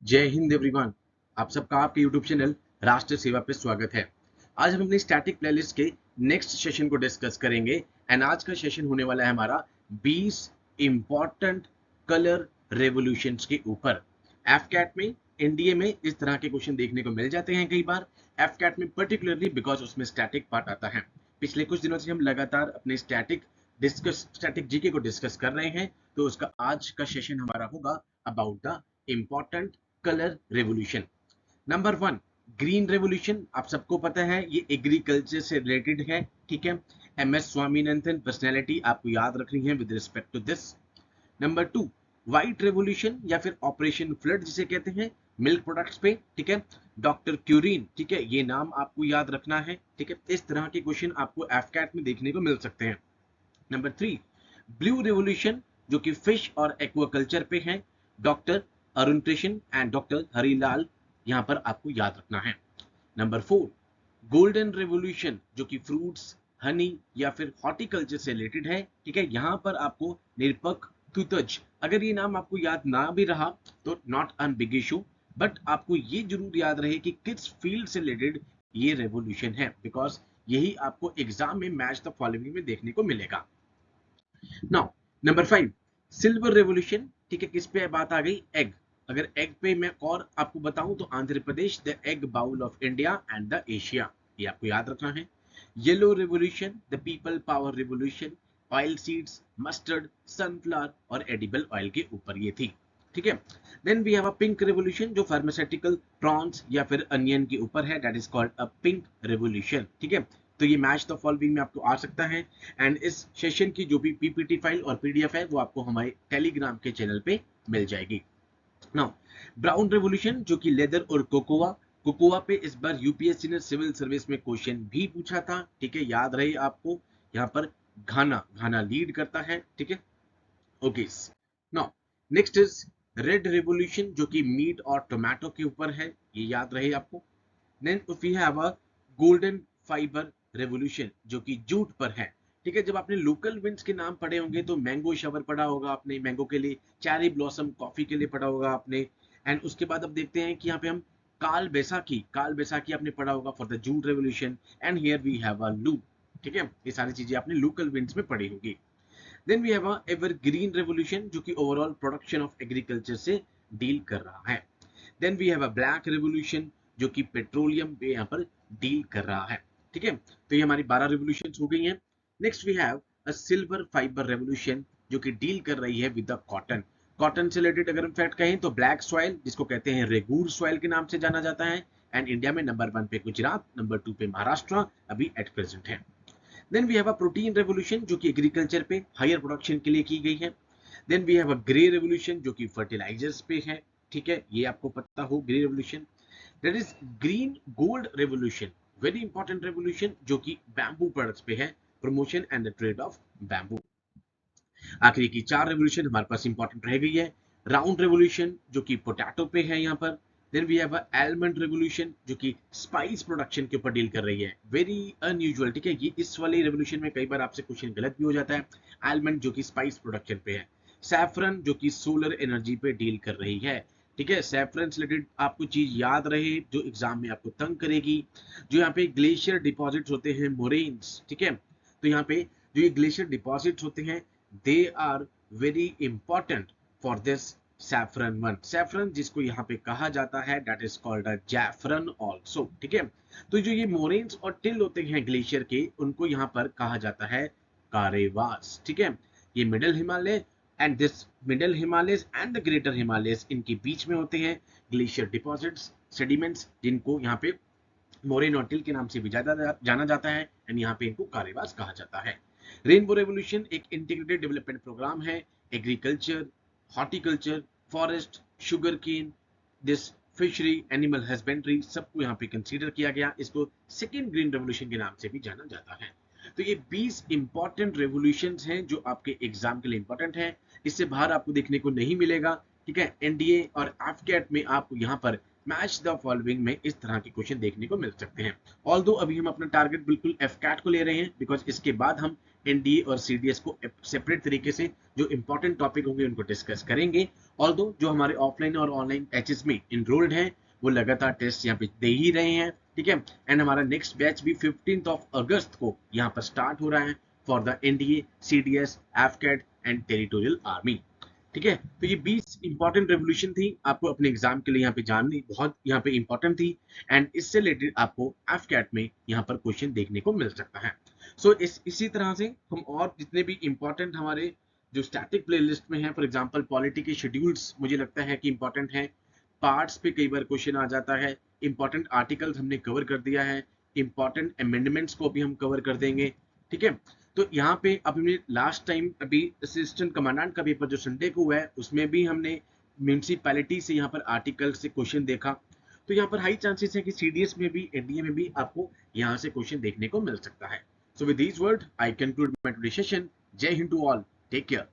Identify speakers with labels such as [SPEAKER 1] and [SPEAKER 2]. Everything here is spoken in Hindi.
[SPEAKER 1] जय हिंद एवरीवन। आप सबका आपके यूट्यूब चैनल राष्ट्र सेवा पे स्वागत है। आज हम अपनी स्टैटिक प्लेलिस्ट के नेक्स्ट सेशन को डिस्कस करेंगे एंड आज का सेशन होने वाला है हमारा 20 इंपॉर्टेंट कलर रेवोल्यूशंस के ऊपर। एफकैट में, एनडीए में इस तरह के क्वेश्चन देखने को मिल जाते हैं कई बार, एफकैट में पर्टिकुलरली बिकॉज उसमें स्टैटिक पार्ट आता है। पिछले कुछ दिनों से हम लगातार अपने स्टैटिक जीके को डिस्कस कर रहे हैं, तो उसका आज का सेशन हमारा होगा about the important colour revolution. Number 1, green revolution. आप सबको पता है ये एग्रीकल्चर से रिलेटेड है, ठीक है। एमएस स्वामीनाथन पर्सनैलिटी आपको याद रखनी है with respect to this. Number 2, white revolution या फिर ऑपरेशन फ्लड जिसे कहते हैं मिल्क प्रोडक्ट्स पे, ठीक है। डॉक्टर क्यूरीन, ठीक है, ये नाम आपको याद रखना है, ठीक है। इस तरह के क्वेश्चन आपको एफकैट में देखने को मिल सकते हैं। नंबर 3, ब्लू रेवोल्यूशन जो कि फिश और एक्वाकल्चर पे है। Doctor Arun Krishna and doctor Harilal यहां पर आपको याद रखना है। नंबर 4, गोल्डन रेवोल्यूशन जो कि फ्रूट्स, हनी या फिर हॉर्टिकल्चर से रिलेटेड है, ठीक है। यहां पर आपको निरपक तुतज, अगर ये नाम आपको याद ना भी रहा तो not an big issue, but आपको ये जरूर याद रहे कि किस फील्ड से रिलेटेड ये रेवोल्यूशन है, बिकॉज यही आपको एग्जाम में मैच द फॉलोइंग में देखने को मिलेगा। नाउ नंबर 5, सिल्वर रेवोल्यूशन, ठीक है। किस पे बात आ गई? एग। अगर एग पे मैं और आपको बताऊं तो Andhra Pradesh, the egg bowl of India and the Asia, ये आपको याद रखना है। Yellow revolution, the people power revolution, oil seeds, mustard, sunflower और एडिबल ऑयल के ऊपर ये थी, ठीक है। Then we have a pink revolution जो फार्मास्यूटिकल, प्रॉन्स या फिर अनियन के ऊपर है, that is called a pink revolution, ठीक है। तो ये मैच द फॉलोइंग में आपको आ सकता है एंड इस सेशन की जो भी पीपीटी फाइल और पीडीएफ है वो आपको हमारे टेलीग्राम के चैनल पे मिल जाएगी। नाउ ब्राउन रेवोल्यूशन जो कि लेदर और कोकोआ, कोकोआ पे इस बार यूपीएससी ने सिविल सर्विस में क्वेश्चन भी पूछा था, ठीक है, याद रहे आपको। यहाँ पर घाना घाना लीड करता है, ठीक है। Okay, now next is red revolution जो कि मीट और टोमेटो के ऊपर है, ये याद रहे आपको। Then we have a golden fibre revolution जो कि जूट पर है, ठीक है। जब आपने लोकल विंड्स के नाम पढ़े होंगे तो मैंगो शवर पढ़ा होगा आपने, मैंगो के लिए, चेरी ब्लॉसम कॉफी के लिए पढ़ा होगा आपने। एंड उसके बाद अब देखते हैं कि यहाँ पे हम काल बैसाखी आपने पढ़ा होगा for the jute revolution. And here we have a loo, ठीक है। ये सारी चीजें आपने लोकल विंड्स में पढ़ी होगी। Then we have a evergreen revolution जो कि ओवरऑल प्रोडक्शन ऑफ एग्रीकल्चर से डील कर रहा है। Then we have a black revolution जो कि पेट्रोलियम पे यहाँ पर डील कर रहा है, ठीक है। तो ये हमारी 12 रेवोल्यूशन हो गई हैं। Next we have a silver fibre revolution जो कि डील कर रही है विद द कॉटन। कॉटन से रिलेटेड अगर हम फैक्ट कहें तो ब्लैक सॉइल जिसको कहते हैं रेगूर सॉइल के नाम से जाना जाता है, एंड इंडिया में नंबर 1 पे गुजरात, नंबर 2 पे महाराष्ट्र अभी एट प्रेजेंट है। Then we have a protein revolution जो कि एग्रीकल्चर पे हायर प्रोडक्शन के लिए की गई है। Then we have a grey revolution जो कि फर्टिलाइजर्स पे है, ठीक है, ये आपको पता हो grey revolution. That is green gold revolution, very important revolution जो कि बैम्बू प्रोडक्ट्स पे है, promotion and the trade off bamboo. आखिरी की 4 रेवोल्यूशन हमारे पास इंपॉर्टेंट रह गई है। राउंड रेवोल्यूशन जो कि पोटैटो पे है यहाँ पर। Then we have almond revolution जो कि स्पाइस प्रोडक्शन के ऊपर डील कर रही है, वेरी अनयूजुअल, ठीक है। ये इस वाले रेवोल्यूशन में कई बार आपसे क्वेश्चन गलत भी हो जाता है। आलमंड जो कि स्पाइस प्रोडक्शन पे है। सैफरन जो कि सोलर एनर्जी पे डील कर रही है, ठीक है। सैफरन से रिलेटेड आपको चीज याद रहे जो एग्जाम में आपको तंग करेगी, जो यहाँ पे ग्लेशियर डिपॉजिट्स होते हैं, मोरेन्स, ठीक है। तो यहाँ पे जो ये ग्लेशियर डिपॉजिट्स होते हैं they are very important for this saffron one, saffron जिसको यहाँ पे कहा जाता है that is called a jaffron also, ठीक है। तो जो ये मोरेन्स और टिल होते हैं ग्लेशियर के, उनको यहाँ पर कहा जाता है कारेवास, ठीक है। ये middle Himalaya and this middle Himalayas and the greater Himalayas, इनके बीच में होते हैं ग्लेशियर डिपॉजिट्स, सेडिमेंट्स, जिनको यहाँ पे मोरेन और टिल के नाम से भी जाना जाता है, एंड यहाँ पे इनको कारेवास कहा जाता है। रेनबो रेवोल्यूशन एक इंटीग्रेटेड डेवलपमेंट प्रोग्राम है, agriculture, horticulture, forest, sugar cane, this fishery, animal husbandry, सबको यहाँ पे कंसीडर किया गया। इसको सेकेंड ग्रीन रेवोल्यूशन के नाम से भी जाना जाता है। तो ये 20 इंपॉर्टेंट रेवोल्यूशंस हैं जो आपके एग्जाम के लिए इंपॉर्टेंट है, इससे बाहर आपको देखने को नहीं मिलेगा, ठीक है। एनडीए और एफकैट में आपको यहाँ पर मैच द फॉलोइंग में इस तरह के क्वेश्चन देखने को मिल सकते हैं। ऑल्दो अभी हम अपना टारगेट बिल्कुल एफकैट को ले रहे हैं, बिकॉज इसके बाद हम एनडीए और सीडीएस को सेपरेट तरीके से जो इंपॉर्टेंट टॉपिक होंगे उनको डिस्कस करेंगे, ऑल्दो जो हमारे ऑफलाइन और ऑनलाइन बैचेस में इनरोल्ड हैं वो लगातार टेस्ट यहाँ पे दे ही रहे हैं, ठीक है। एंड हमारा नेक्स्ट बैच भी 15 अगस्त को यहाँ पर स्टार्ट हो रहा है for the NDA, CDS, AFCAT and territorial army, ठीक है। तो ये 20 इंपॉर्टेंट रेवोल्यूशन थी, आपको अपने एग्जाम के लिए यहाँ पे जाननी बहुत यहाँ पे इंपॉर्टेंट थी। एंड इससे रिलेटेड आपको एफकैट में यहाँ पर क्वेश्चन देखने को मिल सकता है। सो इसी तरह से हम और जितने भी इंपॉर्टेंट हमारे जो स्टैटिक प्लेलिस्ट में है, फॉर एग्जांपल पॉलिटी के शेड्यूल्स मुझे लगता है कि इंपॉर्टेंट है, पार्ट्स पे कई बार क्वेश्चन आ जाता है, इंपॉर्टेंट आर्टिकल्स हमने कवर कर दिया है, इंपॉर्टेंट अमेंडमेंट्स को भी हम कवर कर देंगे, ठीक है। तो यहाँ पे अब हमने लास्ट टाइम अभी असिस्टेंट कमांडेंट का पेपर जो संडे को हुआ है उसमें भी हमने म्यूनिसिपैलिटी से यहाँ पर आर्टिकल से क्वेश्चन देखा। तो यहाँ पर हाई चांसेस है कि सीडीएस में भी, एनडीए में भी आपको यहाँ से क्वेश्चन देखने को मिल सकता है। So with these word I conclude my today session. जय हिंद टू ऑल, टेक केयर।